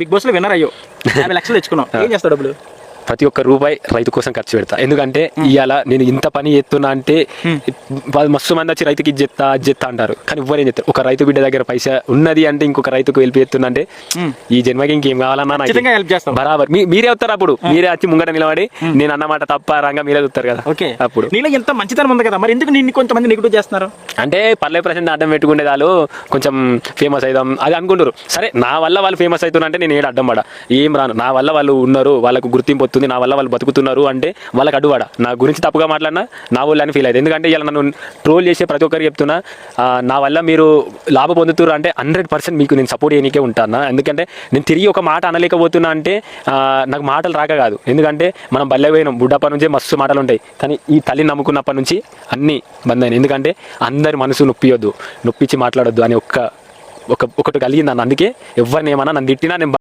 Big boss లో winner అయ్యో 50 లక్షలు తెచ్చుకున్నావు, ఏం చేస్తావు డబ్బులు? ప్రతి ఒక్క రూపాయి రైతు కోసం ఖర్చు పెడతా. ఎందుకంటే ఇవాళ నేను ఇంత పని చేస్తున్నా అంటే వాళ్ళు మస్తు మంది వచ్చి రైతుకి ఇజ్జెత్తా అజ్జెత్తా అంటారు, కానీ ఎవ్వరేం చెప్తారు? ఒక రైతు బిడ్డ దగ్గర పైసా ఉన్నది అంటే ఇంకొక రైతుకు హెల్ప్ చేస్తున్నా అంటే ఈ జన్మకి ఇంకేం కావాలన్నా హెల్ప్ చేస్తాం. బరాబర్ మీరే వస్తారు, అప్పుడు మీరే వచ్చి ముంగట నిలబడి నేను అన్నమాట తప్ప రంగా మీరే చూస్తారు కదా. ఓకే, అప్పుడు నీలో ఎంత మంచితనం ఉంది కదా, మరి ఎందుకు నిన్ను కొంతమంది నెగిటివ్ చేస్తున్నారు? అంటే పల్లె ప్రశాంత్ అడ్డం పెట్టుకునే వాళ్ళు కొంచెం ఫేమస్ అవుదాం అది అనుకుంటారు. సరే, నా వల్ల వాళ్ళు ఫేమస్ అవుతున్నా అంటే నేను ఏడు అడ్డం పడా, ఏం రాను. నా వల్ల వాళ్ళు ఉన్నారు, వాళ్ళకు గుర్తింపు వస్తుంది, నా వల్ల వాళ్ళు బతుకుతున్నారు అంటే వాళ్ళకి అడ్డుపడా. నా గురించి తప్పుగా మాట్లాడినా నా వాళ్ళు అని ఫీల్ అవుతుంది. ఎందుకంటే ఇలా నన్ను ట్రోల్ చేసే ప్రతి ఒక్కరికి చెప్తున్నా, నా వల్ల మీరు లాభం పొందుతున్నారు అంటే 100% మీకు నేను సపోర్ట్ చేయనీకే ఉంటాను. ఎందుకంటే నేను తిరిగి ఒక మాట అనలేకపోతున్నా అంటే నాకు మాటలు రాక కాదు. ఎందుకంటే మనం బల్లె పోయినాం, బుడ్డప్పటి నుంచే మస్తు మాటలు ఉంటాయి, కానీ ఈ తల్లిని నమ్ముకున్నప్పటి నుంచి అన్నీ బంద్ అయినాయి. ఎందుకంటే అందరి మనసు నొప్పియొద్దు, నొప్పించి మాట్లాడొద్దు అని ఒకటి కలిగింది అన్న. అందుకే ఎవరిని ఏమన్నా నన్ను తిట్టినా నేను